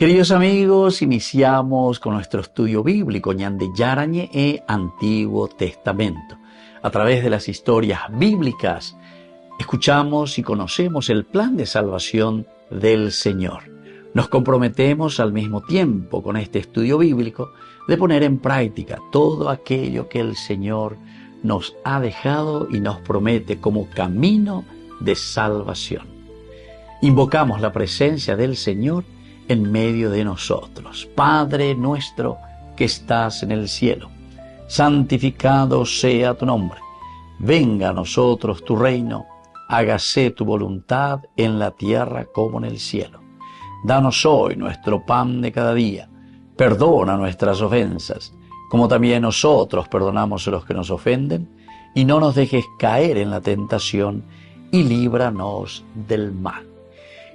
Queridos amigos, iniciamos con nuestro estudio bíblico Ñande Yarañe e Antiguo Testamento. A través de las historias bíblicas, escuchamos y conocemos el plan de salvación del Señor. Nos comprometemos al mismo tiempo con este estudio bíblico de poner en práctica todo aquello que el Señor nos ha dejado y nos promete como camino de salvación. Invocamos la presencia del Señor en medio de nosotros. Padre nuestro que estás en el cielo, santificado sea tu nombre. Venga a nosotros tu reino, hágase tu voluntad en la tierra como en el cielo. Danos hoy nuestro pan de cada día. Perdona nuestras ofensas, como también nosotros perdonamos a los que nos ofenden, y no nos dejes caer en la tentación, y líbranos del mal.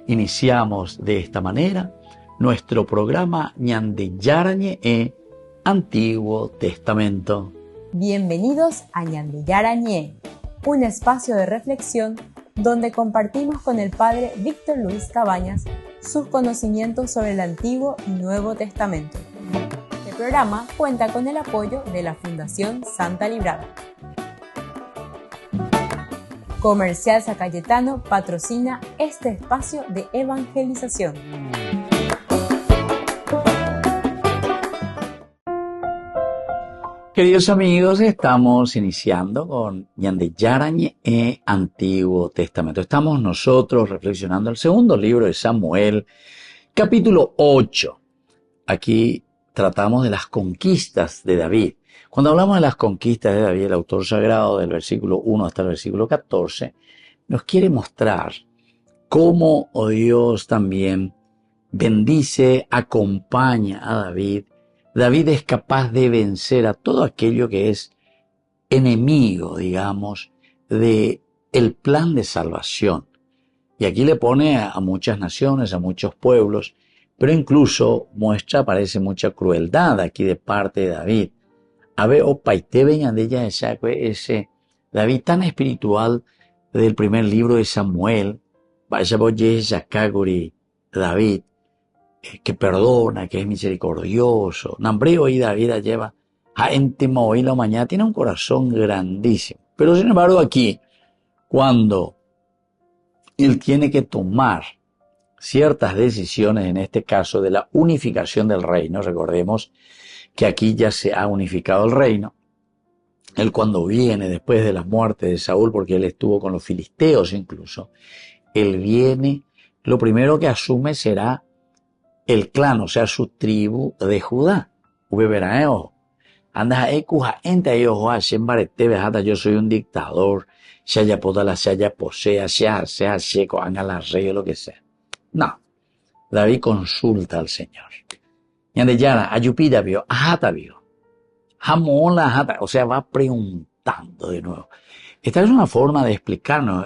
Iniciamos de esta manera nuestro programa Ñande Yarañe e Antiguo Testamento. Bienvenidos a Ñande Yarañe, un espacio de reflexión donde compartimos con el Padre Víctor Luis Cabañas sus conocimientos sobre el Antiguo y Nuevo Testamento. Este programa cuenta con el apoyo de la Fundación Santa Librada. Comercial San Cayetano patrocina este espacio de evangelización. Queridos amigos, estamos iniciando con Ñande Yarañe e Antiguo Testamento. Estamos nosotros reflexionando el segundo libro de Samuel, capítulo 8. Aquí tratamos de las conquistas de David. Cuando hablamos de las conquistas de David, el autor sagrado del versículo 1 hasta el versículo 14, nos quiere mostrar cómo Dios también bendice, acompaña a David. David es capaz de vencer a todo aquello que es enemigo, digamos, de el plan de salvación. Y aquí le pone a muchas naciones, a muchos pueblos, pero incluso parece mucha crueldad aquí de parte de David. Ese David tan espiritual del primer libro de Samuel, David, que perdona, que es misericordioso. Nambreo y David lleva a Entemo y la mañana, tiene un corazón grandísimo. Pero sin embargo aquí, cuando él tiene que tomar ciertas decisiones, en este caso de la unificación del reino, recordemos que aquí ya se ha unificado el reino. Él cuando viene después de la muerte de Saúl, porque él estuvo con los filisteos incluso, él viene, lo primero que asume será el clan, o sea, su tribu de Judá. Yo soy un dictador, rey o lo que sea. No, David consulta al Señor. O sea, va preguntando de nuevo. Esta es una forma de explicarnos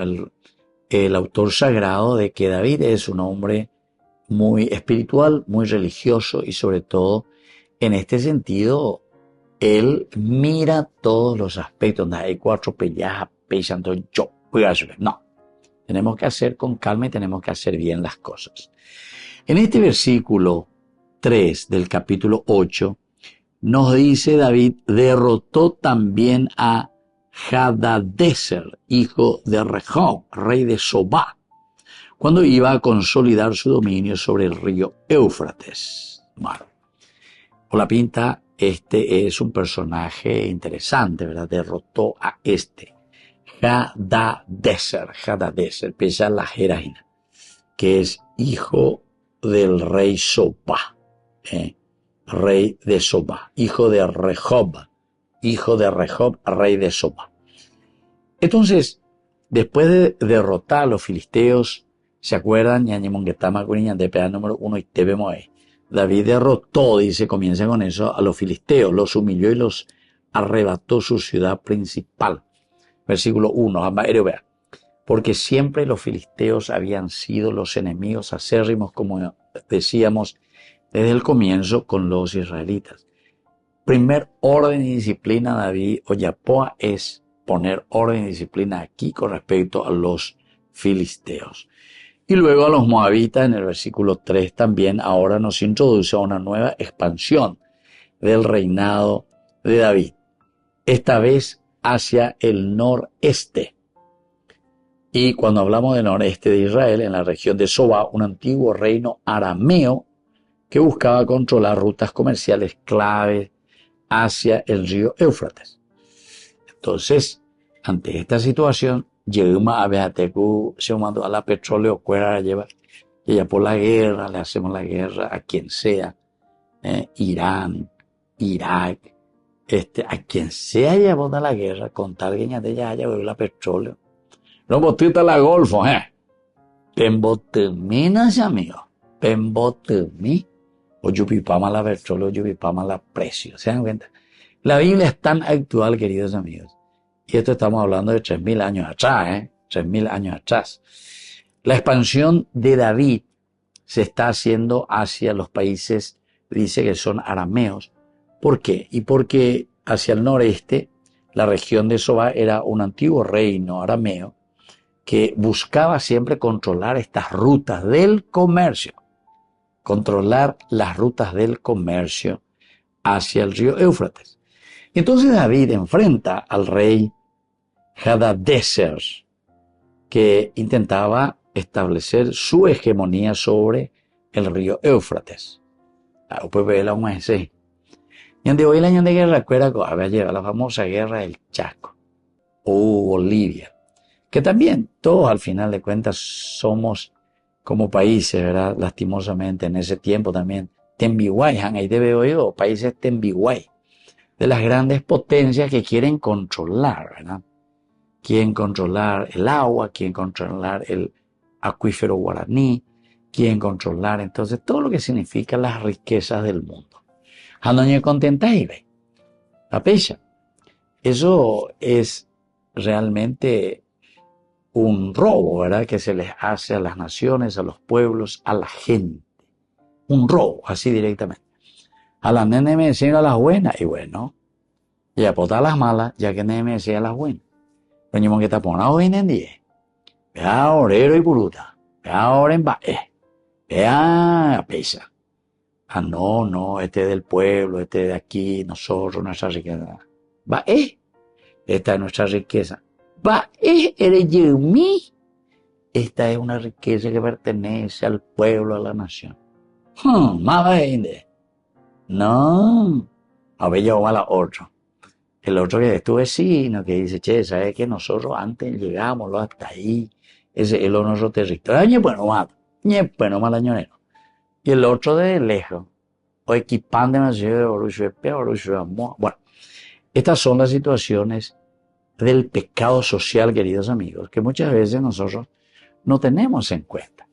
el autor sagrado de que David es un hombre muy espiritual, muy religioso y sobre todo en este sentido él mira todos los aspectos. No, tenemos que hacer con calma y tenemos que hacer bien las cosas. En este versículo 3 del capítulo 8 nos dice David derrotó también a Hadadezer, hijo de Rehob, rey de Sobá, cuando iba a consolidar su dominio sobre el río Éufrates. Bueno, por la pinta, este es un personaje interesante, ¿verdad? Derrotó a Hadadezer, pesa la Jeraina, que es hijo del rey Sobá, rey de Sobá, hijo de Rehob, rey de Sobá. Entonces, después de derrotar a los filisteos, ¿se acuerdan? Número 1 y David derrotó, dice, comienza con eso, a los filisteos, los humilló y los arrebató su ciudad principal. Versículo 1, porque siempre los filisteos habían sido los enemigos acérrimos, como decíamos desde el comienzo con los israelitas. Primer orden y disciplina, David Oyapoa, es poner orden y disciplina aquí con respecto a los filisteos. Y luego a los moabitas en el versículo 3 también ahora nos introduce a una nueva expansión del reinado de David. Esta vez hacia el noreste. Y cuando hablamos del noreste de Israel, en la región de Sobá, un antiguo reino arameo que buscaba controlar rutas comerciales claves hacia el río Éufrates. Entonces, ante esta situación, Yehuma Abeatecu se mandó a la petróleo, cuera lleva, y ya por la guerra, le hacemos la guerra a quien sea, Irán, Irak, a quien sea llevó a la guerra, con tal que ya haya bebido la petróleo. No botita la golfo, Pembotemí, amigo. Pembotemí. O yupipama la petróleo, yupipama la precio. ¿Se dan cuenta? La Biblia es tan actual, queridos amigos. Y esto estamos hablando de 3.000 años atrás, 3.000 años atrás. La expansión de David se está haciendo hacia los países, dice que son arameos. ¿Por qué? Y porque hacia el noreste, la región de Sobá era un antiguo reino arameo que buscaba siempre controlar estas rutas del comercio. Controlar las rutas del comercio hacia el río Éufrates. Entonces David enfrenta al rey Hadadezer, que intentaba establecer su hegemonía sobre el río Éufrates. Pues ve la UMC. Y ante hoy la año de guerra, recuerda que había llegado la famosa guerra del Chaco o Bolivia, que también todos al final de cuentas somos como países, ¿verdad? Lastimosamente en ese tiempo también Tembiway, ahí te veo yo, países Tembiway, de las grandes potencias que quieren controlar, ¿verdad? Quieren controlar el agua, quieren controlar el acuífero guaraní, quieren controlar entonces todo lo que significa las riquezas del mundo. Handoñe contenta y ve. La pecha. Eso es realmente un robo, ¿verdad? Que se les hace a las naciones, a los pueblos, a la gente. Un robo, así directamente. A las nenes me decían a las buenas, y bueno, y a potar las malas, ya que nenes me decían a las buenas. Venimos que tapona hoy en día. Vea orero y puruta. Vea ahora en bae. Vea pesa. No, este es del pueblo, este es de aquí, nosotros, nuestra riqueza. Bae. Esta es nuestra riqueza. Esta es una riqueza que pertenece al pueblo, a la nación. No. A ver, yo a la otro. El otro que es tu vecino, que dice, che, ¿sabes que nosotros antes llegamos hasta ahí? Ese es nuestro territorio. Bueno, mal añonero. Y el otro de lejos. O equipando en la ciudad de Orushuepea. Bueno, estas son las situaciones del pecado social, queridos amigos, que muchas veces nosotros no tenemos en cuenta.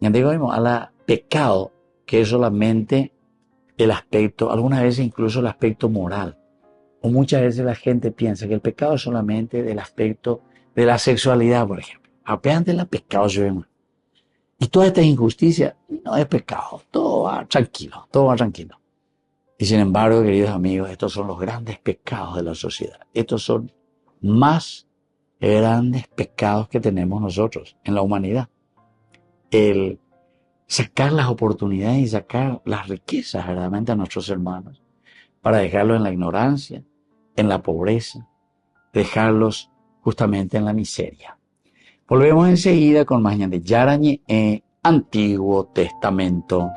Ya digo, a la pecado, que es solamente el aspecto, algunas veces incluso el aspecto moral. O muchas veces la gente piensa que el pecado es solamente del aspecto de la sexualidad, por ejemplo. Apenas de la pecado se ve. Y toda esta injusticia no es pecado, todo va tranquilo. Y sin embargo, queridos amigos, estos son los grandes pecados de la sociedad. Estos son más grandes pecados que tenemos nosotros en la humanidad. El sacar las oportunidades y sacar las riquezas verdaderamente a nuestros hermanos para dejarlos en la ignorancia, en la pobreza, dejarlos justamente en la miseria. Volvemos enseguida con más de Yarañe en Antiguo Testamento.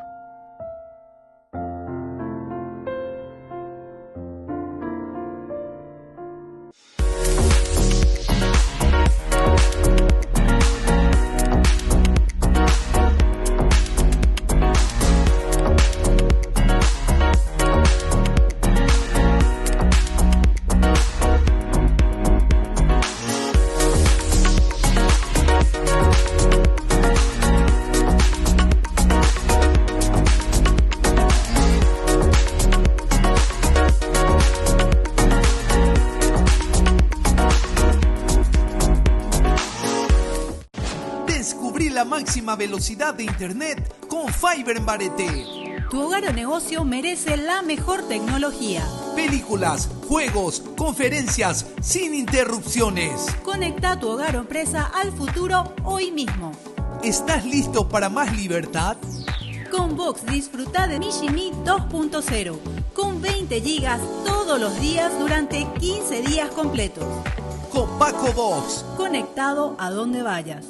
Máxima velocidad de internet con Fiber en Barete. Tu hogar o negocio merece la mejor tecnología. Películas, juegos, conferencias sin interrupciones. Conecta tu hogar o empresa al futuro hoy mismo. ¿Estás listo para más libertad? Con Vox disfruta de Mishimi 2.0 con 20 gigas todos los días durante 15 días completos. Con Paco Vox. Conectado a donde vayas.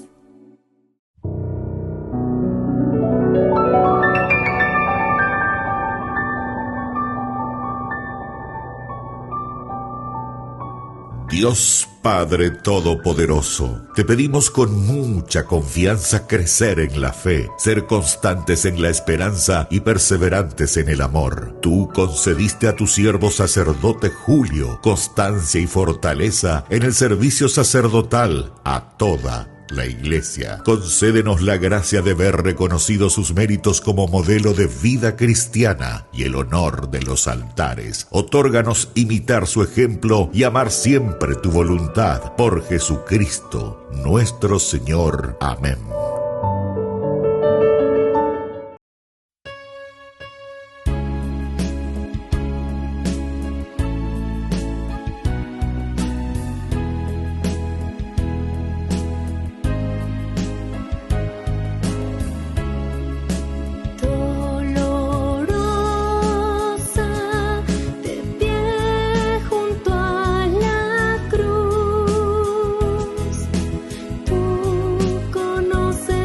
Dios Padre Todopoderoso, te pedimos con mucha confianza crecer en la fe, ser constantes en la esperanza y perseverantes en el amor. Tú concediste a tu siervo sacerdote Julio constancia y fortaleza en el servicio sacerdotal a toda la Iglesia. Concédenos la gracia de ver reconocidos sus méritos como modelo de vida cristiana y el honor de los altares. Otórganos imitar su ejemplo y amar siempre tu voluntad. Por Jesucristo, nuestro Señor. Amén. Tú conoces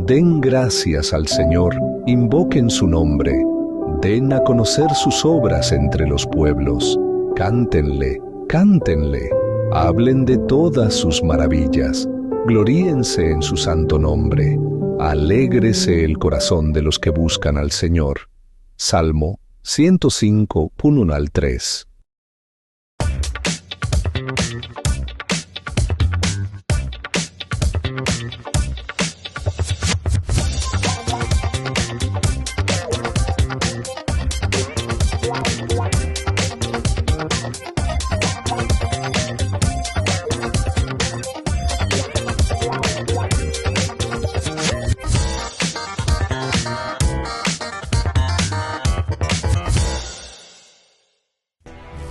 Den gracias al Señor, invoquen su nombre, den a conocer sus obras entre los pueblos, cántenle, cántenle, hablen de todas sus maravillas, gloríense en su santo nombre, alégrese el corazón de los que buscan al Señor. Salmo 105, 1 al 3.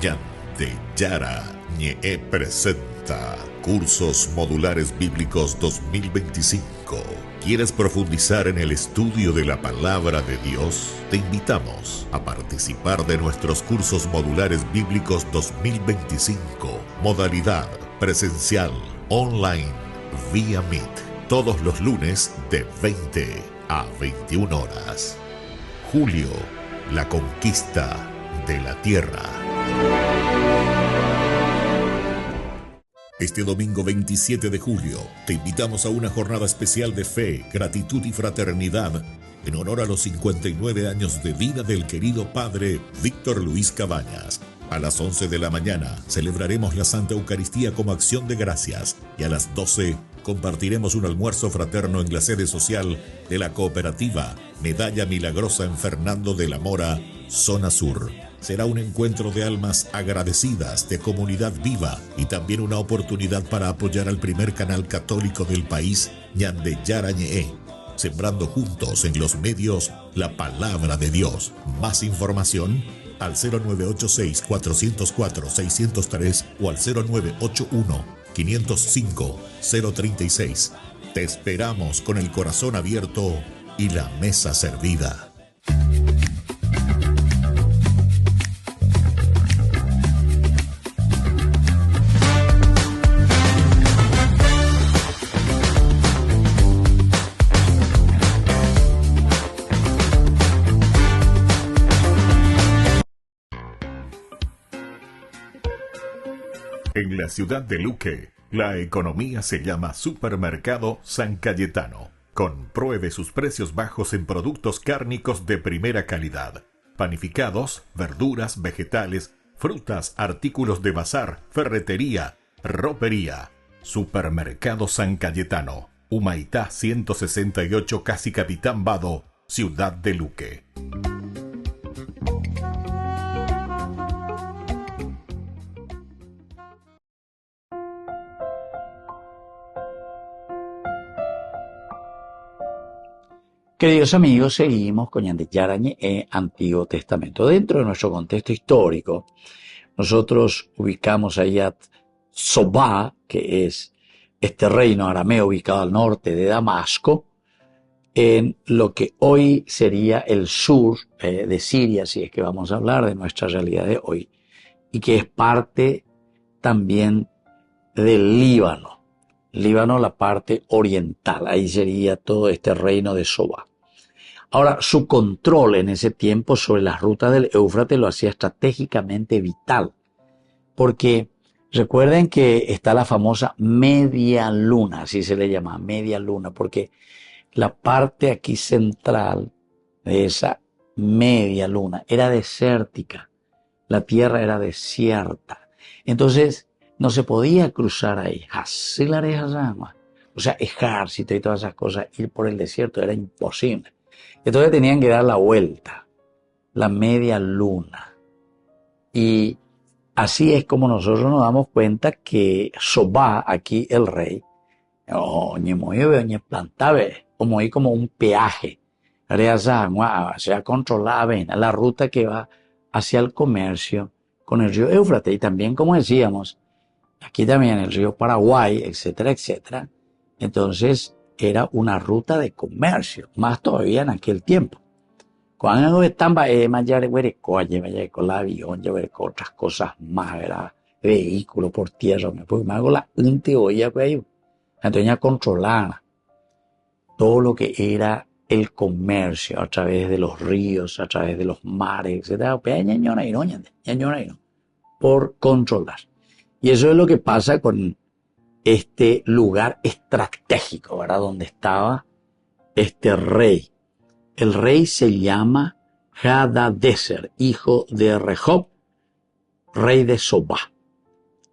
Ñande Yarañe presenta Cursos Modulares Bíblicos 2025. ¿Quieres profundizar en el estudio de la Palabra de Dios? Te invitamos a participar de nuestros Cursos Modulares Bíblicos 2025. Modalidad presencial, online, vía Meet. Todos los lunes de 20 a 21 horas. Julio, la conquista de la tierra. Este domingo 27 de julio te invitamos a una jornada especial de fe, gratitud y fraternidad en honor a los 59 años de vida del querido padre Víctor Luis Cabañas. A las 11 de la mañana celebraremos la Santa Eucaristía como acción de gracias y a las 12 compartiremos un almuerzo fraterno en la sede social de la cooperativa Medalla Milagrosa en Fernando de la Mora, zona sur. Será un encuentro de almas agradecidas, de comunidad viva y también una oportunidad para apoyar al primer canal católico del país, Ñande Yarañe, sembrando juntos en los medios la palabra de Dios. Más información al 0986-404-603 o al 0981-505-036. Te esperamos con el corazón abierto y la mesa servida. En la ciudad de Luque, la economía se llama Supermercado San Cayetano. Compruebe sus precios bajos en productos cárnicos de primera calidad. Panificados, verduras, vegetales, frutas, artículos de bazar, ferretería, ropería. Supermercado San Cayetano. Humaitá 168, Casi Capitán Vado, ciudad de Luque. Queridos amigos, seguimos con Ñande Yarañe e Antiguo Testamento. Dentro de nuestro contexto histórico, nosotros ubicamos ahí a Sobá, que es este reino arameo ubicado al norte de Damasco, en lo que hoy sería el sur de Siria, si es que vamos a hablar de nuestra realidad de hoy, y que es parte también del Líbano. Líbano, la parte oriental, ahí sería todo este reino de Sobá. Ahora, su control en ese tiempo sobre las rutas del Éufrates lo hacía estratégicamente vital, porque recuerden que está la famosa media luna, así se le llama, media luna, porque la parte aquí central de esa media luna era desértica, la tierra era desierta, entonces no se podía cruzar ahí, así la agua, o sea, ejército y todas esas cosas, ir por el desierto era imposible. Entonces tenían que dar la vuelta, la media luna. Y así es como nosotros nos damos cuenta que Sobá, aquí el rey, como un peaje, se ha controlado la ruta que va hacia el comercio con el río Éufrates. Y también, como decíamos, aquí también el río Paraguay, etcétera, etcétera. Entonces, era una ruta de comercio, más todavía en aquel tiempo. Cuando están con el avión, con otras cosas más, ¿verdad? Vehículos por tierra, porque me hago la anteoya, entonces ya controlada. todo lo que era el comercio a través de los ríos, a través de los mares, etc. Por controlar. Y eso es lo que pasa con este lugar estratégico, ¿verdad? Donde estaba este rey. El rey se llama Hadadezer, hijo de Rehob, rey de Sobá,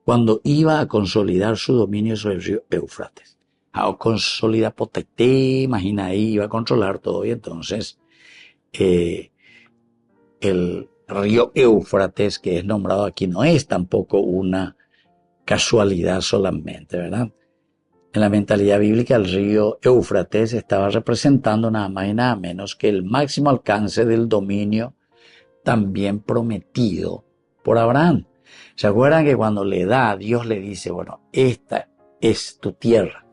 cuando iba a consolidar su dominio sobre el río Éufrates. A consolidar potete, imagina ahí, iba a controlar todo, y entonces el río Éufrates, que es nombrado aquí, no es tampoco una casualidad solamente, ¿verdad? En la mentalidad bíblica, el río Éufrates estaba representando nada más y nada menos que el máximo alcance del dominio también prometido por Abraham. ¿Se acuerdan que cuando le da, Dios le dice, bueno, esta es tu tierra,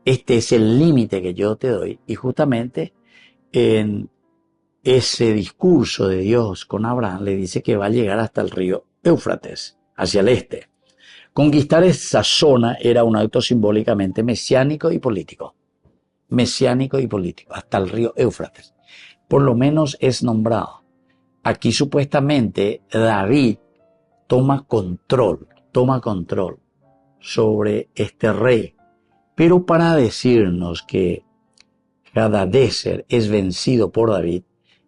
este es el límite que yo te doy? Y justamente en ese discurso de Dios con Abraham le dice que va a llegar hasta el río Éufrates, hacia el este. Conquistar esa zona era un acto simbólicamente mesiánico y político. Mesiánico y político, hasta el río Éufrates. Por lo menos es nombrado. Aquí supuestamente David toma control sobre este rey. Pero para decirnos que Hadadezer es vencido por David,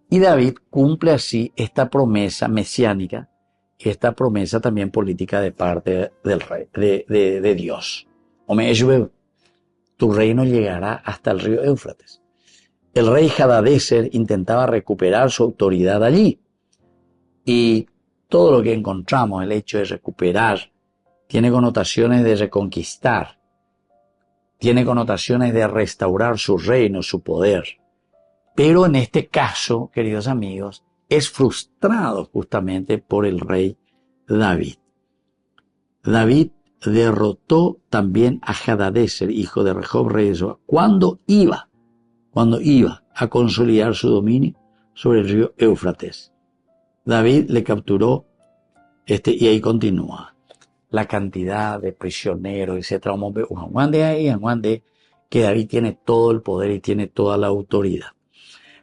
y David cumple así esta promesa mesiánica, esta promesa también política de parte del rey, de Dios. Tu reino llegará hasta el río Éufrates. El rey Hadadezer intentaba recuperar su autoridad allí. Y todo lo que encontramos, el hecho de recuperar, tiene connotaciones de reconquistar, tiene connotaciones de restaurar su reino, su poder. Pero en este caso, queridos amigos, es frustrado justamente por el rey David. David derrotó también a Hadadezer, hijo de Rehob, rey de Sobá, cuando iba a consolidar su dominio sobre el río Éufrates. David le capturó, y ahí continúa la cantidad de prisioneros, etc. Que David tiene todo el poder y tiene toda la autoridad.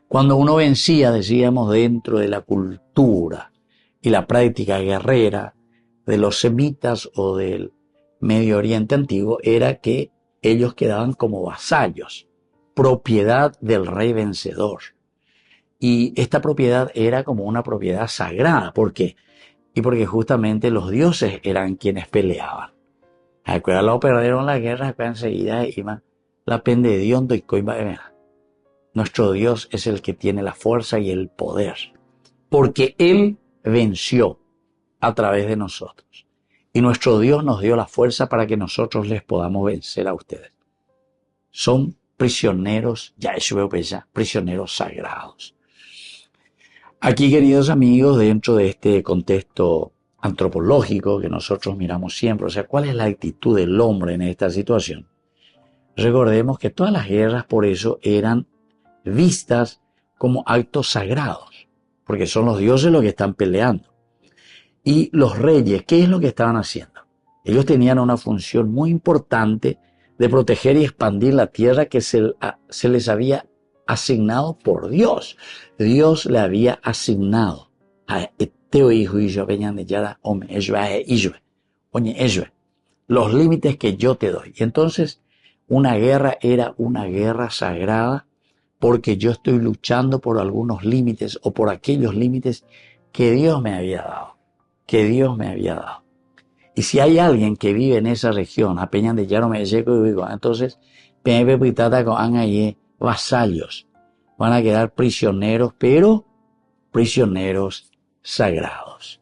Cuando uno vencía, decíamos, dentro de la cultura y la práctica guerrera de los semitas o del Medio Oriente antiguo, era que ellos quedaban como vasallos, propiedad del rey vencedor. Y esta propiedad era como una propiedad sagrada. ¿Por qué? Y porque justamente los dioses eran quienes peleaban. Lo perdieron la guerra, enseguida iban la pende de Dios y nuestro Dios es el que tiene la fuerza y el poder, porque Él venció a través de nosotros. Y nuestro Dios nos dio la fuerza para que nosotros les podamos vencer a ustedes. Son prisioneros, prisioneros sagrados. Aquí, queridos amigos, dentro de este contexto antropológico que nosotros miramos siempre, o sea, ¿cuál es la actitud del hombre en esta situación? Recordemos que todas las guerras por eso eran vistas como actos sagrados, porque son los dioses los que están peleando. Y los reyes, ¿qué es lo que estaban haciendo? Ellos tenían una función muy importante de proteger y expandir la tierra que se les había asignado por Dios. Dios le había asignado a los límites que yo te doy. Y entonces una guerra era una guerra sagrada, porque yo estoy luchando por algunos límites o por aquellos límites que Dios me había dado. Y si hay alguien que vive en esa región, entonces, vasallos, van a quedar prisioneros, pero prisioneros sagrados.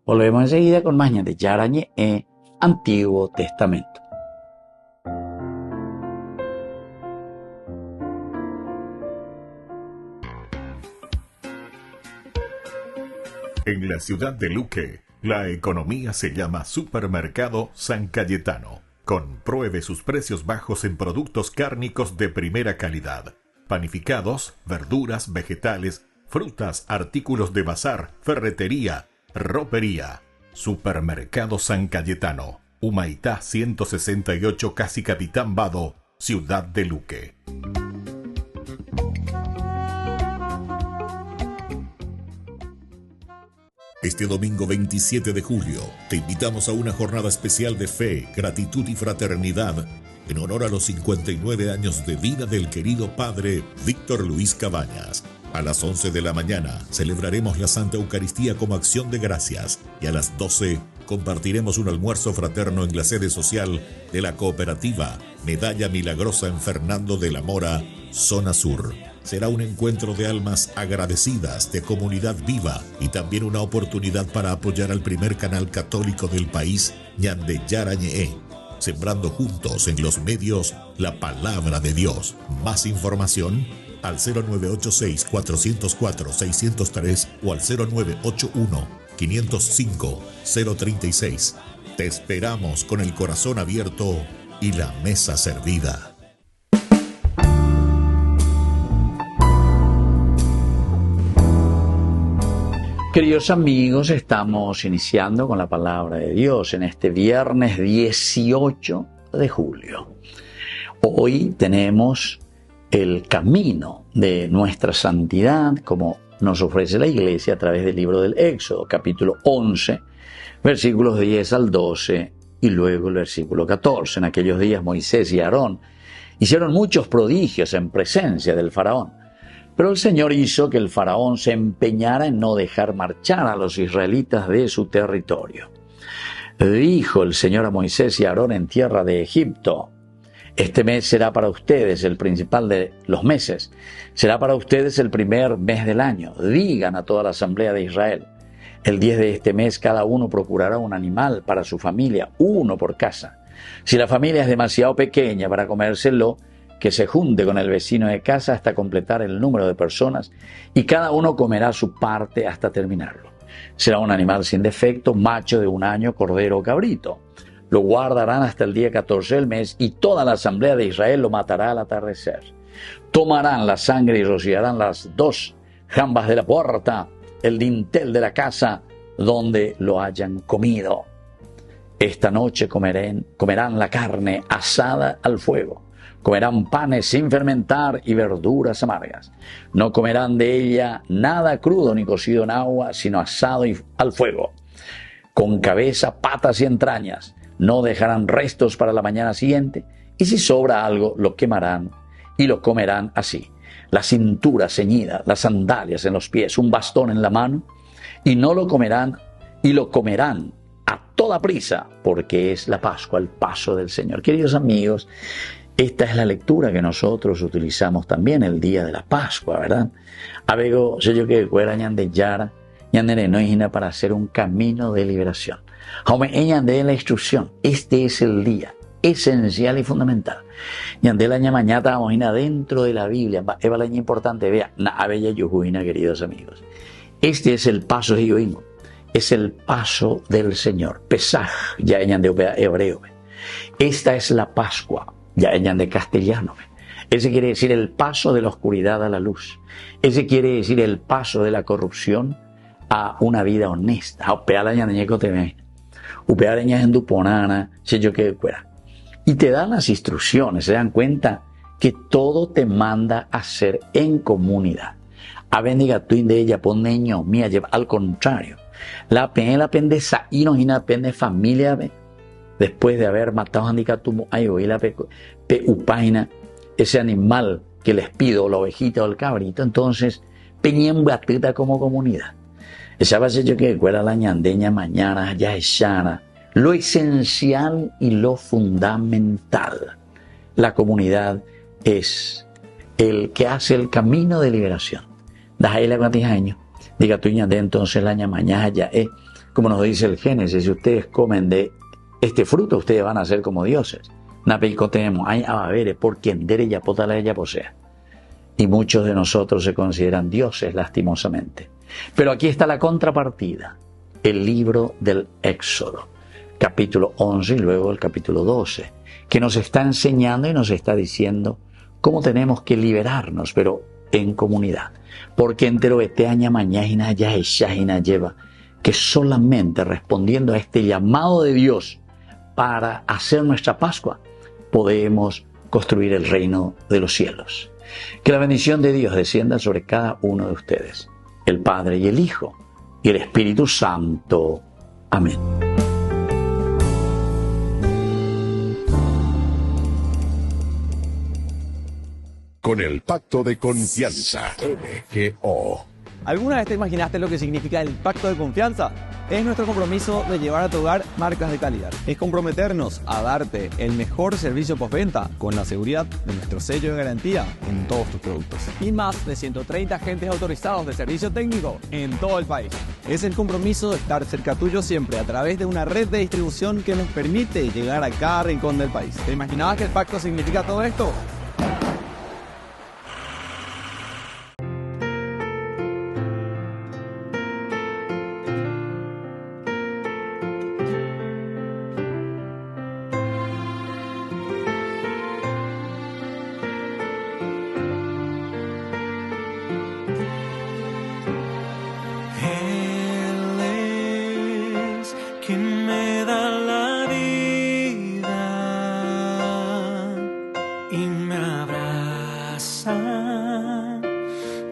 Volvemos enseguida con más Ñande Yarañe en Antiguo Testamento. En la ciudad de Luque, la economía se llama Supermercado San Cayetano. Compruebe sus precios bajos en productos cárnicos de primera calidad. Panificados, verduras, vegetales, frutas, artículos de bazar, ferretería, ropería. Supermercado San Cayetano. Humaitá 168, Casi Capitán Vado, ciudad de Luque. Este domingo 27 de julio te invitamos a una jornada especial de fe, gratitud y fraternidad en honor a los 59 años de vida del querido padre Víctor Luis Cabañas. A las 11 de la mañana celebraremos la Santa Eucaristía como acción de gracias y a las 12 compartiremos un almuerzo fraterno en la sede social de la cooperativa Medalla Milagrosa en Fernando de la Mora, zona sur. Será un encuentro de almas agradecidas, de comunidad viva y también una oportunidad para apoyar al primer canal católico del país, Ñande Yarañe, sembrando juntos en los medios la palabra de Dios. Más información al 0986-404-603 o al 0981-505-036. Te esperamos con el corazón abierto y la mesa servida. Queridos amigos, estamos iniciando con la palabra de Dios en este viernes 18 de julio. Hoy tenemos el camino de nuestra santidad, como nos ofrece la Iglesia a través del libro del Éxodo, capítulo 11, versículos 10 al 12 y luego el versículo 14. En aquellos días Moisés y Aarón hicieron muchos prodigios en presencia del faraón. Pero el Señor hizo que el faraón se empeñara en no dejar marchar a los israelitas de su territorio. Dijo el Señor a Moisés y a Aarón en tierra de Egipto: este mes será para ustedes el principal de los meses, será para ustedes el primer mes del año. Digan a toda la asamblea de Israel: el 10 de este mes cada uno procurará un animal para su familia, uno por casa. Si la familia es demasiado pequeña para comérselo, que se junte con el vecino de casa hasta completar el número de personas y cada uno comerá su parte hasta terminarlo. Será un animal sin defecto, macho de 1 año, cordero o cabrito. Lo guardarán hasta el día 14 del mes y toda la asamblea de Israel lo matará al atardecer. Tomarán la sangre y rociarán las 2 jambas de la puerta, el dintel de la casa donde lo hayan comido. Esta noche comerán la carne asada al fuego. Comerán panes sin fermentar y verduras amargas. No comerán de ella nada crudo ni cocido en agua, sino asado al fuego, con cabeza, patas y entrañas. No dejarán restos para la mañana siguiente, y si sobra algo, lo quemarán y lo comerán así. La cintura ceñida, las sandalias en los pies, un bastón en la mano, y no lo comerán, y lo comerán a toda prisa, porque es la Pascua, el paso del Señor. Queridos amigos, esta es la lectura que nosotros utilizamos también el día de la Pascua, ¿verdad? Avego, yo que fuera ñande yara, ñande no es para hacer un camino de liberación. Jaume, ñande la instrucción. Este es el día esencial y fundamental. Ñande la mañana vamos dentro de la Biblia. Es la importante, vea, na bella yujuina, queridos amigos. Este es el paso de Yoingo. Es el paso del Señor. Pesaj, ya ñande hebreo. Esta es la Pascua. Ya ella de castellano. Ese quiere decir el paso de la oscuridad a la luz. Ese quiere decir el paso de la corrupción a una vida honesta. Y te dan las instrucciones, se dan cuenta que todo te manda a hacer en comunidad. A bendiga tú de ella poneño mía, al contrario. La pende y no pende familia. Después de haber matado a upaina, ese animal que les pido, la ovejita o el cabrito, entonces peñen batida como comunidad. Esa va a ser yo que recuerda la ñandeña mañana, ya es sana. Lo esencial y lo fundamental. La comunidad es el que hace el camino de liberación. Dajai la años. Diga tú ñande, entonces la ña mañana ya es, como nos dice el Génesis, si ustedes comen de este fruto, ustedes van a ser como dioses. Napeicotemos, hay abavere, por quien dere ya potala ella posea. Y muchos de nosotros se consideran dioses, lastimosamente. Pero aquí está la contrapartida. El libro del Éxodo, capítulo 11 y luego el capítulo 12, que nos está enseñando y nos está diciendo cómo tenemos que liberarnos, pero en comunidad. Porque entero este año mañana ya lleva que solamente respondiendo a este llamado de Dios para hacer nuestra Pascua, podemos construir el reino de los cielos. Que la bendición de Dios descienda sobre cada uno de ustedes, el Padre y el Hijo y el Espíritu Santo. Amén. Con el Pacto de Confianza, MGO. ¿Alguna vez te imaginaste lo que significa el Pacto de Confianza? Es nuestro compromiso de llevar a tu hogar marcas de calidad. Es comprometernos a darte el mejor servicio postventa con la seguridad de nuestro sello de garantía en todos tus productos. Y más de 130 agentes autorizados de servicio técnico en todo el país. Es el compromiso de estar cerca tuyo siempre a través de una red de distribución que nos permite llegar a cada rincón del país. ¿Te imaginabas que el pacto significa todo esto?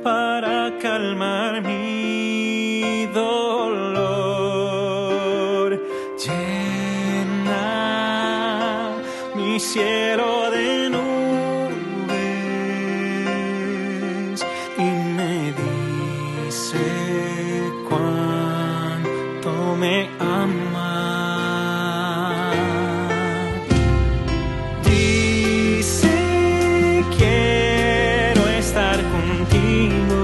Para calmar mi dolor, llena mi cielo de nubes y me dice cuánto me ama. Dice quiero estar contigo.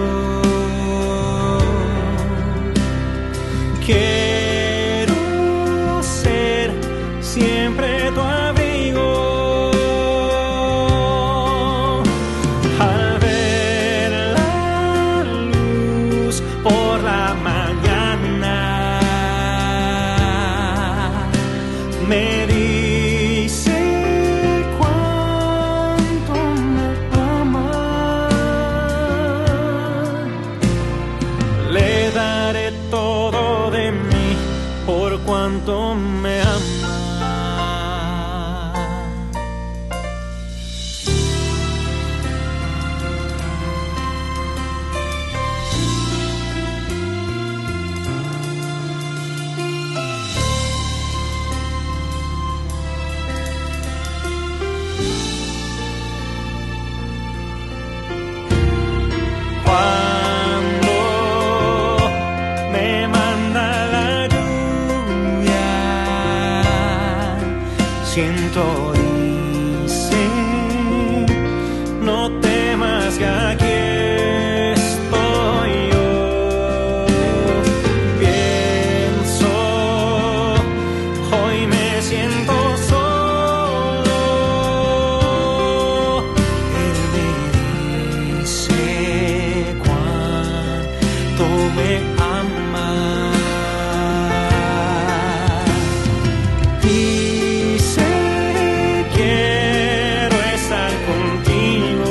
Quiero ser siempre tu abrigo. Al ver la luz por la mañana, me dice cuánto me ama. Le daré todo de mí por cuanto me ama. Cuando me manda la lluvia, siento dice, no temas que aquí estoy yo. Pienso, hoy me siento solo. Él me dice cuánto me ama. Dice quiero estar contigo.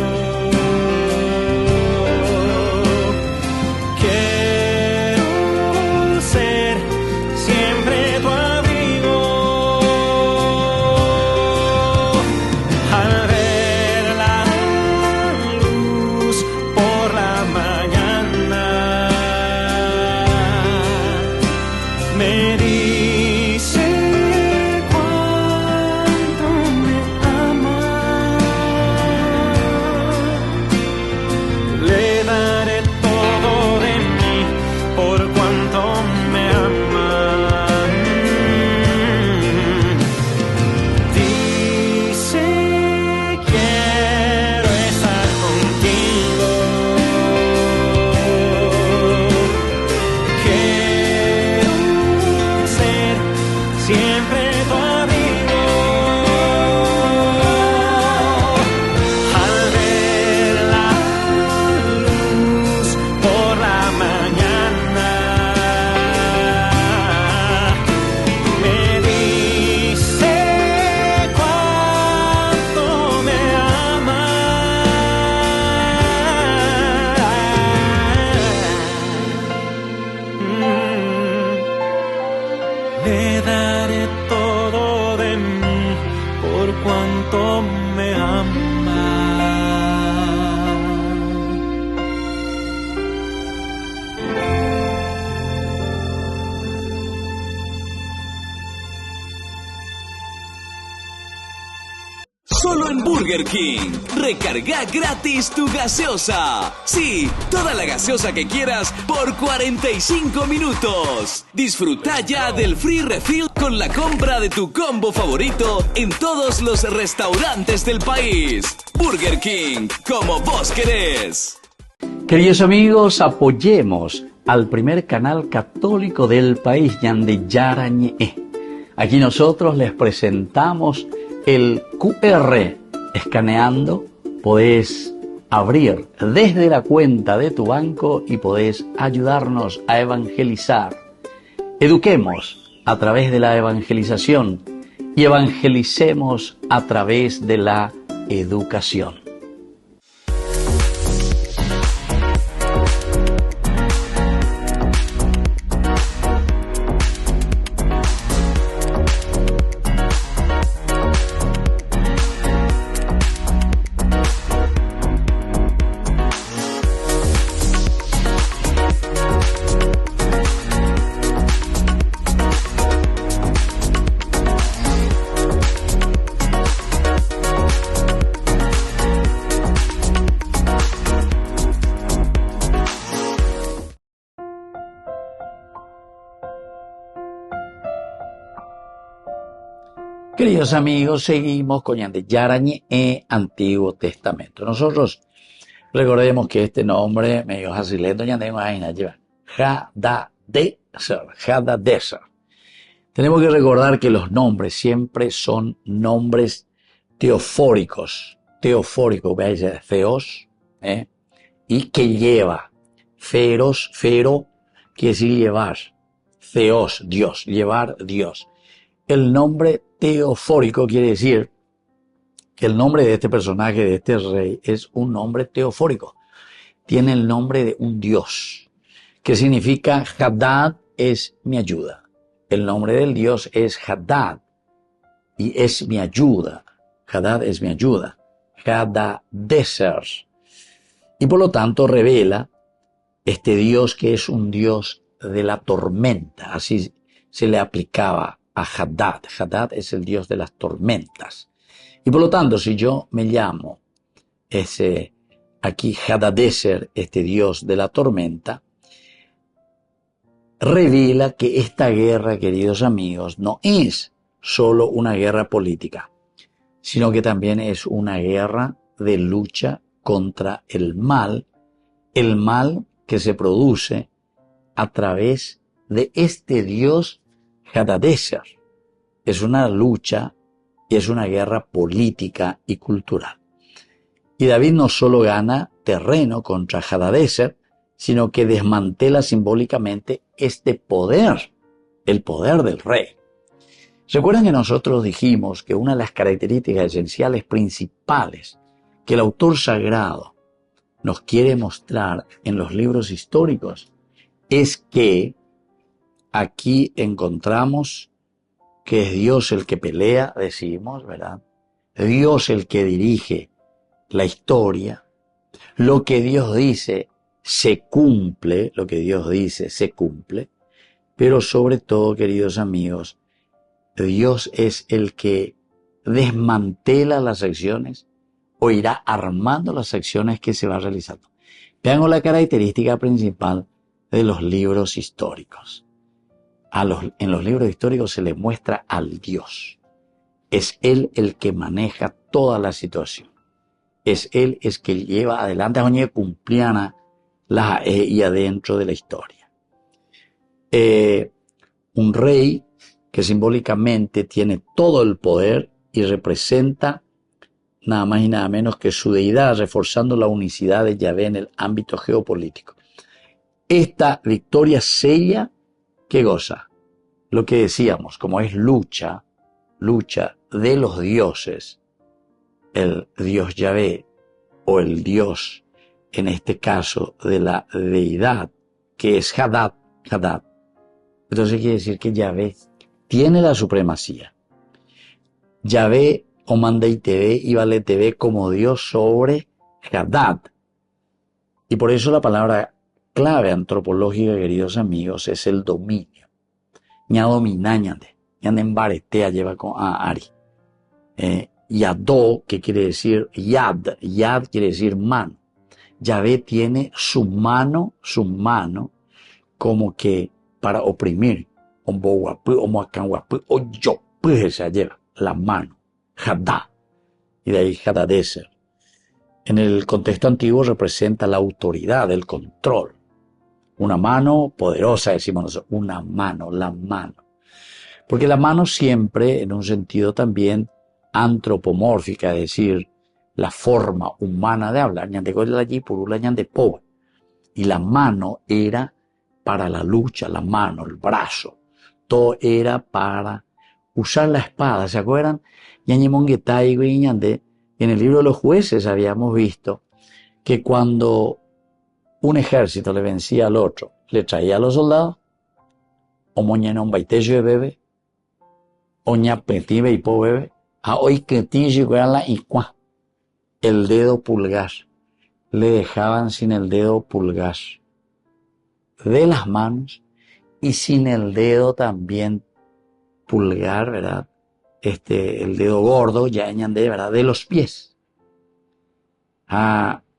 Burger King. Recarga gratis tu gaseosa. Sí, toda la gaseosa que quieras por 45 minutos. Disfruta ya del free refill con la compra de tu combo favorito en todos los restaurantes del país. Burger King, como vos querés. Queridos amigos, apoyemos al primer canal católico del país, Ñande Yarañe. Aquí nosotros les presentamos el QR. Escaneando podés abrir desde la cuenta de tu banco y podés ayudarnos a evangelizar. Eduquemos a través de la evangelización y evangelicemos a través de la educación. Queridos amigos, seguimos con Ñande Yarañe Antiguo Testamento. Nosotros recordemos que este nombre medio brasileño Ñande lleva Hadadezer. Tenemos que recordar que los nombres siempre son nombres teofóricos. Teofórico, veis, Theos, y que lleva. Feros, fero, quiere decir llevar. Theos, Dios, llevar Dios. El nombre teofórico quiere decir que el nombre de este personaje, de este rey, es un nombre teofórico. Tiene el nombre de un dios, que significa Hadad es mi ayuda. El nombre del dios es Hadad y es mi ayuda. Hadad es mi ayuda. Hadadezer. Y por lo tanto revela este dios que es un dios de la tormenta. Así se le aplicaba a Hadad. Hadad es el dios de las tormentas. Y por lo tanto, si yo me llamo aquí Hadadezer, este dios de la tormenta, revela que esta guerra, queridos amigos, no es solo una guerra política, sino que también es una guerra de lucha contra el mal que se produce a través de este dios Hadadezer. Es una lucha y es una guerra política y cultural. Y David no solo gana terreno contra Hadadezer, sino que desmantela simbólicamente este poder, el poder del rey. Recuerden que nosotros dijimos que una de las características esenciales principales que el autor sagrado nos quiere mostrar en los libros históricos es que aquí encontramos que es Dios el que pelea, decimos, ¿verdad? Dios el que dirige la historia. Lo que Dios dice se cumple, lo que Dios dice se cumple. Pero sobre todo, queridos amigos, Dios es el que desmantela las acciones o irá armando las acciones que se va realizando. Veamos la característica principal de los libros históricos. En los libros históricos se le muestra al Dios. Es Él el que maneja toda la situación. Es Él el que lleva adelante a cumpliana la y adentro de la historia. Un rey que simbólicamente tiene todo el poder y representa nada más y nada menos que su deidad, reforzando la unicidad de Yahvé en el ámbito geopolítico. Esta victoria sella, ¿qué goza? Lo que decíamos, como es lucha de los dioses, el Dios Yahvé o el Dios, en este caso, de la deidad, que es Hadad. Entonces quiere decir que Yahvé tiene la supremacía. Yahvé o Mandei TV y Vale TV como Dios sobre Hadad. Y por eso la palabra clave antropológica, queridos amigos, es el dominio. Ña domina ñande embaretea lleva con Ari. Yadó, que quiere decir yad, yad quiere decir mano. Yahvé tiene su mano, como que para oprimir. Se lleva la mano, Hadá, y de ahí Hadadeser. En el contexto antiguo representa la autoridad, el control. Una mano poderosa, decimos nosotros, una mano, la mano. Porque la mano siempre, en un sentido también antropomórfica, es decir, la forma humana de hablar, y la mano era para la lucha, la mano, el brazo, todo era para usar la espada. ¿Se acuerdan? En el libro de los jueces habíamos visto que cuando un ejército le vencía al otro, le traía a los soldados, o moñena un baitejo de bebé, oña petive y po bebé, a hoy que la icua, el dedo pulgar, le dejaban sin el dedo pulgar de las manos y sin el dedo también pulgar, ¿verdad? El dedo gordo, ya añade, ¿verdad? De los pies.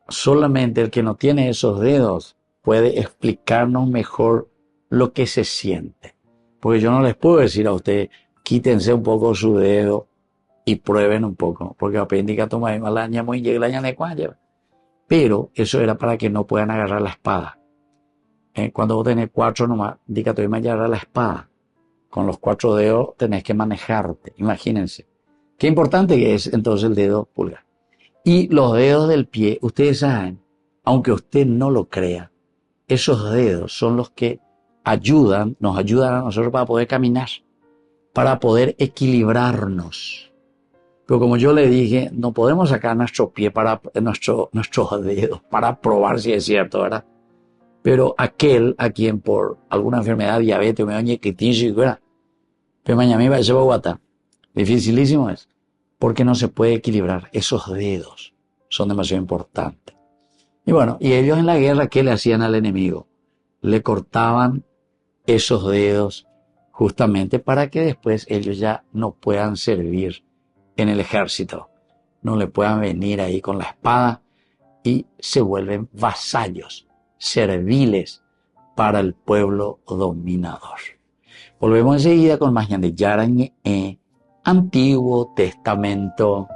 Solamente el que no tiene esos dedos puede explicarnos mejor lo que se siente. Porque yo no les puedo decir a ustedes, quítense un poco su dedo y prueben un poco. Porque apéndica toma malaña muy llega la cuanya. Pero eso era para que no puedan agarrar la espada. Cuando vos tenés 4 nomás, diga, te voy a agarrar la espada. Con los 4 dedos tenés que manejarte, imagínense. Qué importante que es entonces el dedo pulgar. Y los dedos del pie, ustedes saben, aunque usted no lo crea, esos dedos son los que nos ayudan a nosotros para poder caminar, para poder equilibrarnos. Pero como yo le dije, no podemos sacar nuestro pie nuestros dedos para probar si es cierto, ¿verdad? Pero aquel a quien por alguna enfermedad, diabetes, me oye que tiene, ¿verdad? Pero mañana va a ser Bogotá. Dificilísimo es. Porque no se puede equilibrar. Esos dedos son demasiado importantes. Y bueno, y ellos en la guerra, ¿qué le hacían al enemigo? Le cortaban esos dedos justamente para que después ellos ya no puedan servir en el ejército. No le puedan venir ahí con la espada y se vuelven vasallos, serviles para el pueblo dominador. Volvemos enseguida con más Ñande Yarañe, Antiguo Testamento.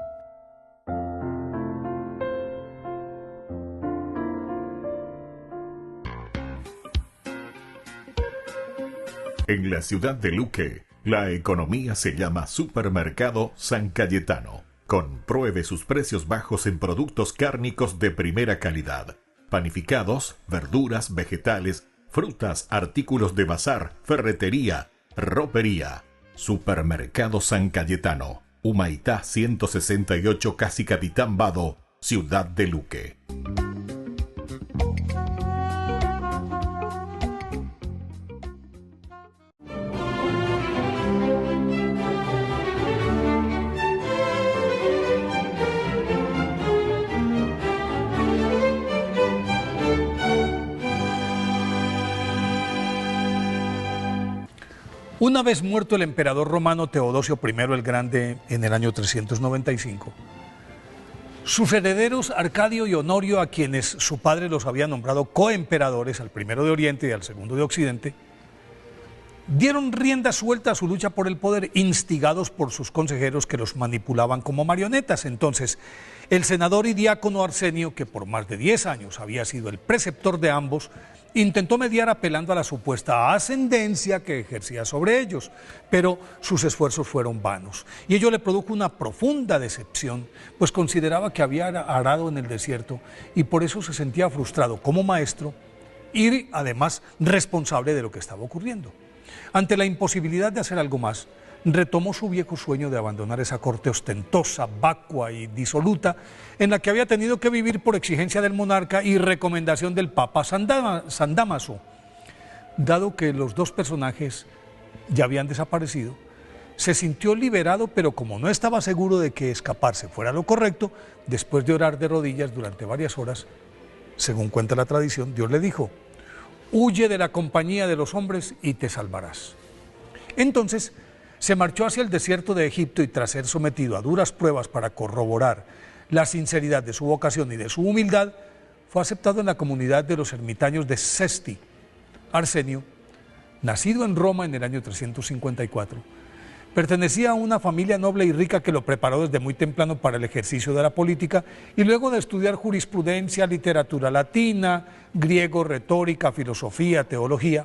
En la ciudad de Luque, la economía se llama Supermercado San Cayetano. Compruebe sus precios bajos en productos cárnicos de primera calidad. Panificados, verduras, vegetales, frutas, artículos de bazar, ferretería, ropería. Supermercado San Cayetano, Humaitá 168, Casi Capitán Vado, Ciudad de Luque. Una vez muerto el emperador romano Teodosio I el Grande en el año 395, sus herederos Arcadio y Honorio, a quienes su padre los había nombrado coemperadores, al primero de Oriente y al segundo de Occidente, dieron rienda suelta a su lucha por el poder, instigados por sus consejeros que los manipulaban como marionetas. Entonces, el senador y diácono Arsenio, que por más de 10 años había sido el preceptor de ambos, intentó mediar apelando a la supuesta ascendencia que ejercía sobre ellos, pero sus esfuerzos fueron vanos. Y ello le produjo una profunda decepción, pues consideraba que había arado en el desierto y por eso se sentía frustrado como maestro y además responsable de lo que estaba ocurriendo. Ante la imposibilidad de hacer algo más, retomó su viejo sueño de abandonar esa corte ostentosa, vacua y disoluta en la que había tenido que vivir por exigencia del monarca y recomendación del Papa San Dámaso. Dado que los dos personajes ya habían desaparecido, se sintió liberado, pero como no estaba seguro de que escaparse fuera lo correcto, después de orar de rodillas durante varias horas, según cuenta la tradición, Dios le dijo: huye de la compañía de los hombres y te salvarás. Entonces, Se marchó hacia el desierto de Egipto y tras ser sometido a duras pruebas para corroborar la sinceridad de su vocación y de su humildad, fue aceptado en la comunidad de los ermitaños de Sesti. Arsenio, nacido en Roma en el año 354, pertenecía a una familia noble y rica que lo preparó desde muy temprano para el ejercicio de la política y luego de estudiar jurisprudencia, literatura latina, griego, retórica, filosofía, teología,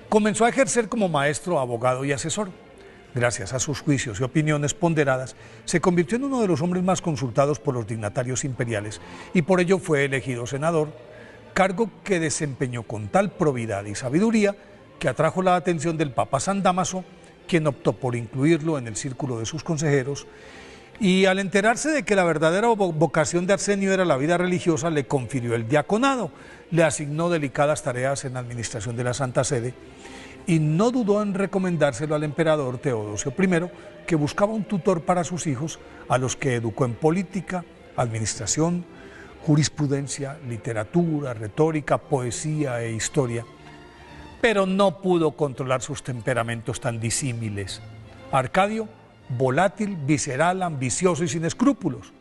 comenzó a ejercer como maestro, abogado y asesor. Gracias a sus juicios y opiniones ponderadas, se convirtió en uno de los hombres más consultados por los dignatarios imperiales y por ello fue elegido senador, cargo que desempeñó con tal probidad y sabiduría que atrajo la atención del Papa San Dámaso, quien optó por incluirlo en el círculo de sus consejeros, y al enterarse de que la verdadera vocación de Arsenio era la vida religiosa, le confirió el diaconado, le asignó delicadas tareas en la administración de la Santa Sede, y no dudó en recomendárselo al emperador Teodosio I, que buscaba un tutor para sus hijos, a los que educó en política, administración, jurisprudencia, literatura, retórica, poesía e historia. Pero no pudo controlar sus temperamentos tan disímiles. Arcadio, volátil, visceral, ambicioso y sin escrúpulos.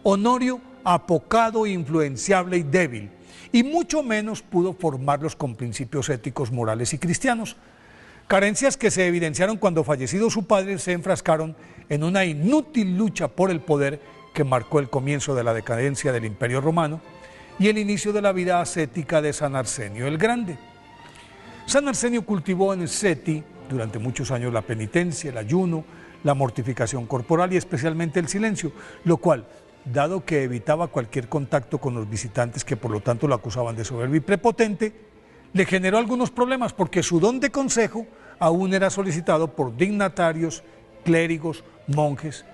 Honorio, apocado, influenciable y débil. Y mucho menos pudo formarlos con principios éticos, morales y cristianos. Carencias que se evidenciaron cuando fallecido su padre se enfrascaron en una inútil lucha por el poder que marcó el comienzo de la decadencia del Imperio Romano y el inicio de la vida ascética de San Arsenio el Grande. San Arsenio cultivó en Seti durante muchos años la penitencia, el ayuno, la mortificación corporal y especialmente el silencio, lo cual, dado que evitaba cualquier contacto con los visitantes que por lo tanto lo acusaban de soberbio y prepotente, le generó algunos problemas porque su don de consejo aún era solicitado por dignatarios, clérigos, monjes,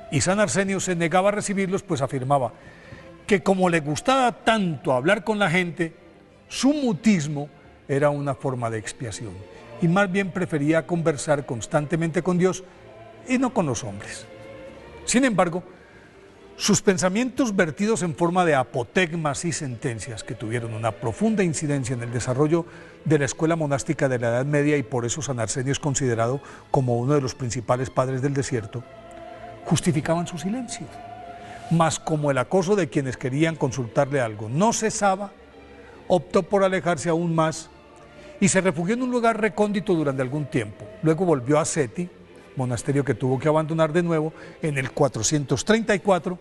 y San Arsenio se negaba a recibirlos, pues afirmaba que como le gustaba tanto hablar con la gente, su mutismo era una forma de expiación, y más bien prefería conversar constantemente con Dios y no con los hombres. Sin embargo, sus pensamientos vertidos en forma de apotegmas y sentencias que tuvieron una profunda incidencia en el desarrollo de la escuela monástica de la Edad Media, y por eso San Arsenio es considerado como uno de los principales padres del desierto, justificaban su silencio. Mas como el acoso de quienes querían consultarle algo no cesaba, optó por alejarse aún más y se refugió en un lugar recóndito durante algún tiempo. Luego volvió a Seti, monasterio que tuvo que abandonar de nuevo en el 434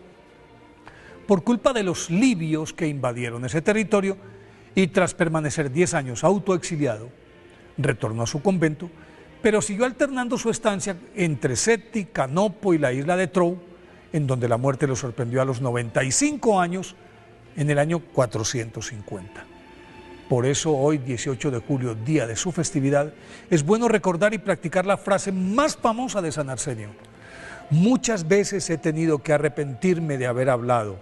por culpa de los libios que invadieron ese territorio, y tras permanecer 10 años autoexiliado, retornó a su convento, pero siguió alternando su estancia entre Seti, Canopo y la isla de Trou, en donde la muerte lo sorprendió a los 95 años en el año 450. Por eso hoy, 18 de julio, día de su festividad, es bueno recordar y practicar la frase más famosa de San Arsenio: muchas veces he tenido que arrepentirme de haber hablado,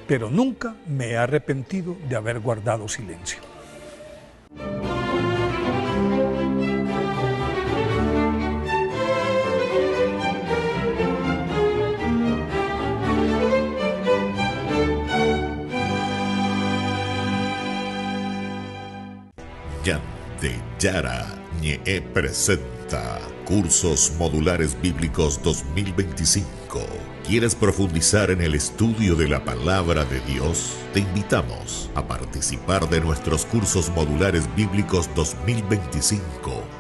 pero nunca me he arrepentido de haber guardado silencio. Yara-ñe presenta Cursos Modulares Bíblicos 2025. ¿Quieres profundizar en el estudio de la Palabra de Dios? Te invitamos a participar de nuestros Cursos Modulares Bíblicos 2025.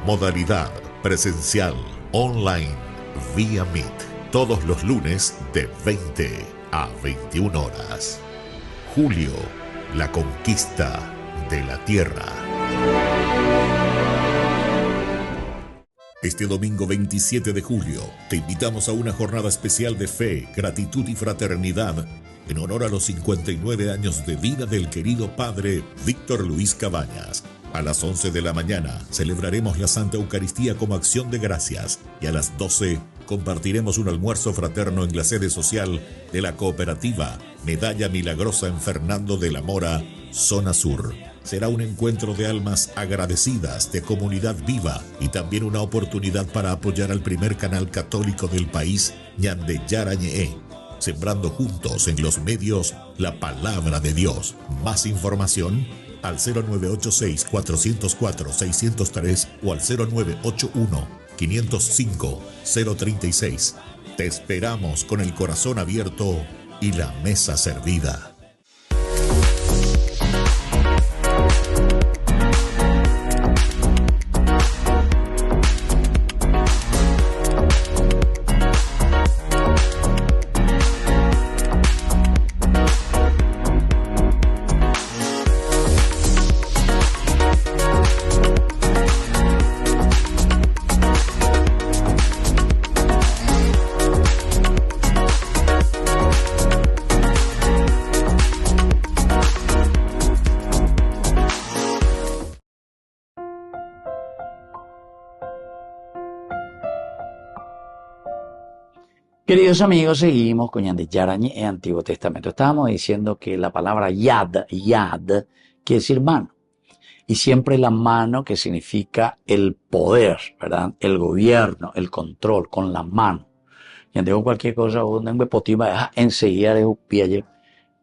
Modalidad presencial, online, vía Meet. Todos los lunes de 20 a 21 horas. Julio, la conquista de la tierra. Este domingo 27 de julio te invitamos a una jornada especial de fe, gratitud y fraternidad en honor a los 59 años de vida del querido padre Víctor Luis Cabañas. A las 11 de la mañana celebraremos la Santa Eucaristía como acción de gracias y a las 12 compartiremos un almuerzo fraterno en la sede social de la cooperativa Medalla Milagrosa en Fernando de la Mora, zona sur. Será un encuentro de almas agradecidas, de comunidad viva y también una oportunidad para apoyar al primer canal católico del país, Ñande Yarañe, sembrando juntos en los medios la palabra de Dios. Más información al 0986-404-603 o al 0981-505-036. Te esperamos con el corazón abierto y la mesa servida. Queridos amigos, seguimos con Ñande Yarañe en Antiguo Testamento. Estábamos diciendo que la palabra yad quiere decir mano. Y siempre la mano que significa el poder, ¿verdad? El gobierno, el control, con la mano. Ñande cualquier cosa, enseguida de un pie,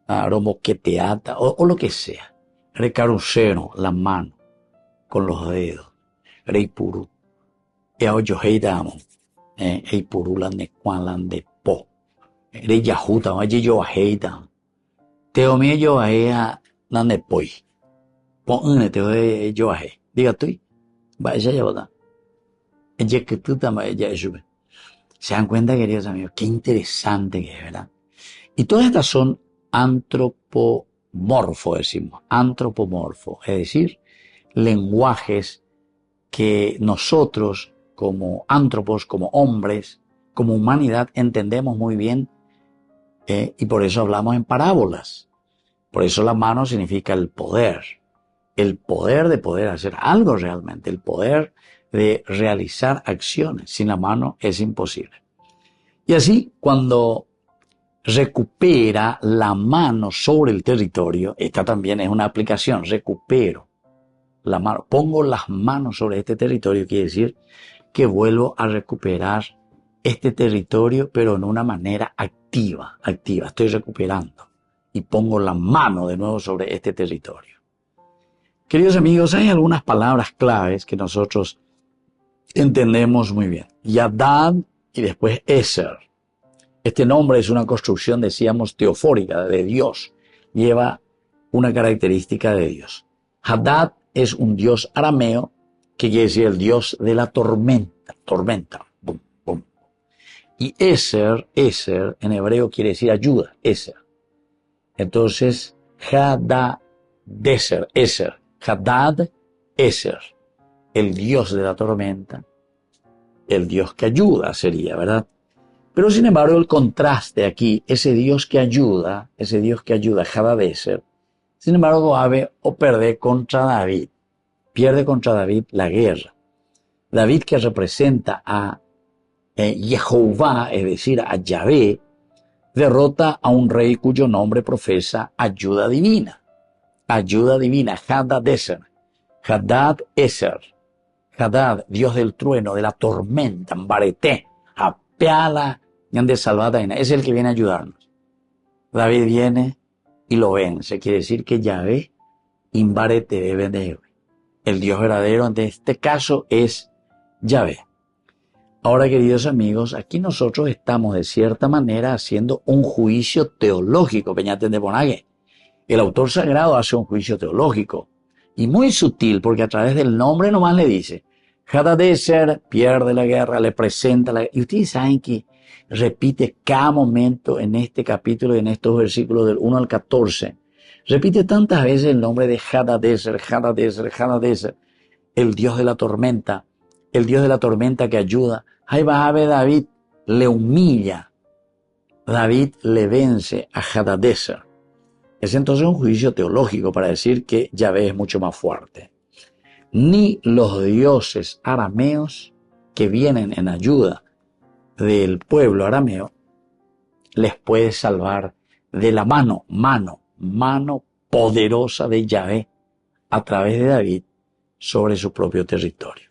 o lo que sea. Recarucero, la mano, con los dedos. Rey puru. Ei purulan de cuanlan de po. Rey yahuta, oye yo ajeita. Teomie yo ajea nan de poi. Pon te de yo aje. Diga tú, va ella ya va. Ella que tú también ella sube. Se dan cuenta, queridos amigos, qué interesante que es, ¿verdad? Y todas estas son antropomorfo, decimos. Antropomorfo, es decir, lenguajes que nosotros como antropos, como hombres, como humanidad, entendemos muy bien y por eso hablamos en parábolas. Por eso la mano significa el poder de poder hacer algo realmente, el poder de realizar acciones. Sin la mano es imposible. Y así, cuando recupera la mano sobre el territorio, esta también es una aplicación, recupero la mano, pongo las manos sobre este territorio, quiere decir que vuelvo a recuperar este territorio, pero en una manera activa, estoy recuperando y pongo la mano de nuevo sobre este territorio. Queridos amigos, hay algunas palabras claves que nosotros entendemos muy bien. Yadad y después Eser. Este nombre es una construcción, decíamos, teofórica, de Dios. Lleva una característica de Dios. Hadad es un dios arameo que quiere decir el dios de la tormenta. Bum, bum. Y Eser en hebreo quiere decir ayuda, Eser. Entonces, Hadad, Eser, el dios de la tormenta, el dios que ayuda sería, ¿verdad? Pero sin embargo el contraste aquí, ese Dios que ayuda, Hadad Eser, sin embargo pierde contra David la guerra. David, que representa a Jehová, es decir, a Yahvé, derrota a un rey cuyo nombre profesa ayuda divina, Hadad Eser, Hadad, Dios del trueno, de la tormenta, Mbareté, Apeala, de Salvadaina, es el que viene a ayudarnos. David viene y lo vence, quiere decir que Yahvé, Imbarete de Bendewe, el Dios verdadero, en este caso es Yahvé. Ahora, queridos amigos, aquí nosotros estamos de cierta manera haciendo un juicio teológico, Peñate de Bonague. El autor sagrado hace un juicio teológico y muy sutil, porque a través del nombre nomás le dice, Hadad Eser pierde la guerra, le presenta la guerra. Y ustedes saben que repite cada momento en este capítulo y en estos versículos del 1 al 14. Repite tantas veces el nombre de Hadad Eser, el Dios de la tormenta que ayuda. Ahí va a ver David, le humilla. David le vence a Hadad Eser. Es entonces un juicio teológico para decir que Yahvé es mucho más fuerte. Ni los dioses arameos que vienen en ayuda del pueblo arameo les puede salvar de la mano poderosa de Yahvé a través de David sobre su propio territorio.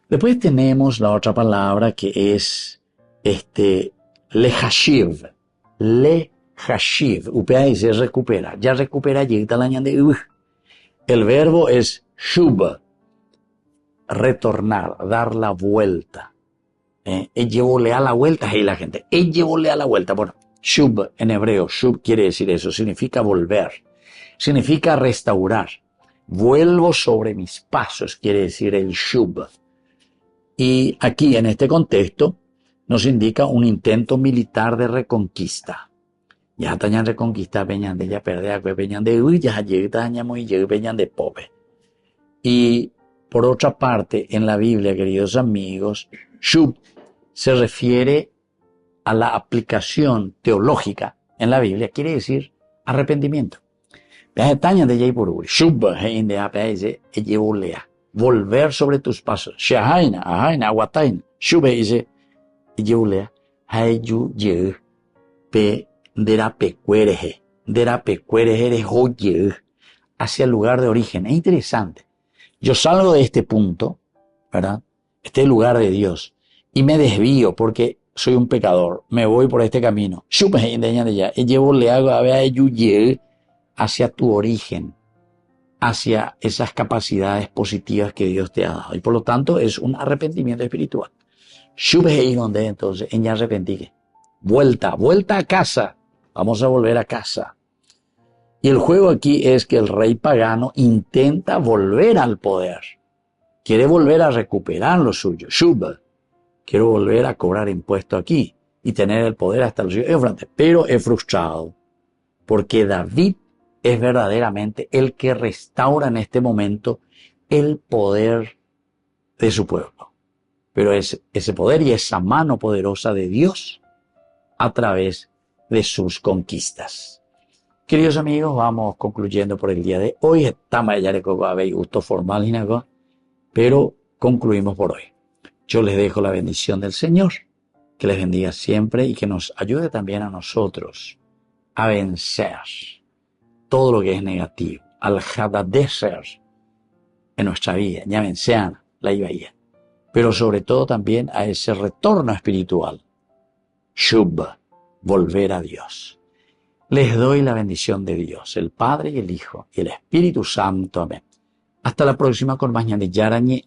Después tenemos la otra palabra que es lehashiv. Lehashiv. Upea dice recupera. Ya recupera, llega la ñande. El verbo es shub, retornar, dar la vuelta. Llevóle a la vuelta, hey la gente, llevóle a la vuelta. Bueno, shub en hebreo, shub quiere decir eso, significa volver, significa restaurar. Vuelvo sobre mis pasos, quiere decir el shub. Y aquí en este contexto nos indica un intento militar de reconquista. Ya tañan reconquista, peñan de ya perder, peñan de uy, ya llegan muy peñan de pobre. Y por otra parte, en la Biblia, queridos amigos, shub se refiere a la aplicación teológica en la Biblia, quiere decir arrepentimiento. Volver sobre tus pasos. Hacia el lugar de origen. Es interesante. Yo salgo de este punto, ¿verdad? Este lugar de Dios, y me desvío porque soy un pecador. Me voy por este camino. Hacia tu origen, hacia esas capacidades positivas que Dios te ha dado. Y por lo tanto es un arrepentimiento espiritual. Entonces, en ya arrepentí. Vuelta a casa. Vamos a volver a casa. Y el juego aquí es que el rey pagano intenta volver al poder. Quiere volver a recuperar lo suyo. Shub. Quiero volver a cobrar impuesto aquí y tener el poder hasta los suyos. Pero es frustrado. Porque David es verdaderamente el que restaura en este momento el poder de su pueblo. Pero es ese poder y esa mano poderosa de Dios a través de sus conquistas. Queridos amigos, vamos concluyendo por el día de hoy. Estamos ya de gusto formal, pero concluimos por hoy. Yo les dejo la bendición del Señor, que les bendiga siempre y que nos ayude también a nosotros a vencer todo lo que es negativo, al hadadeser en nuestra vida, ya vencen la ibaía, pero sobre todo también a ese retorno espiritual, shub, volver a Dios. Les doy la bendición de Dios, el Padre y el Hijo y el Espíritu Santo. Amén. Hasta la próxima con más Ñande Yarañe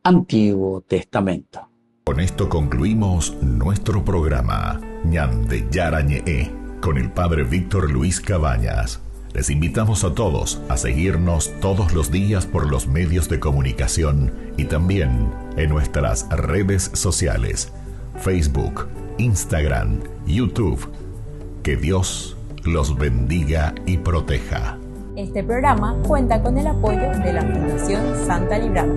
Antiguo Testamento. Con esto concluimos nuestro programa Ñande Yarañe con el Padre Víctor Luis Cabañas. Les invitamos a todos a seguirnos todos los días por los medios de comunicación y también en nuestras redes sociales, Facebook, Instagram, YouTube. Que Dios los bendiga y proteja. Este programa cuenta con el apoyo de la Fundación Santa Librada.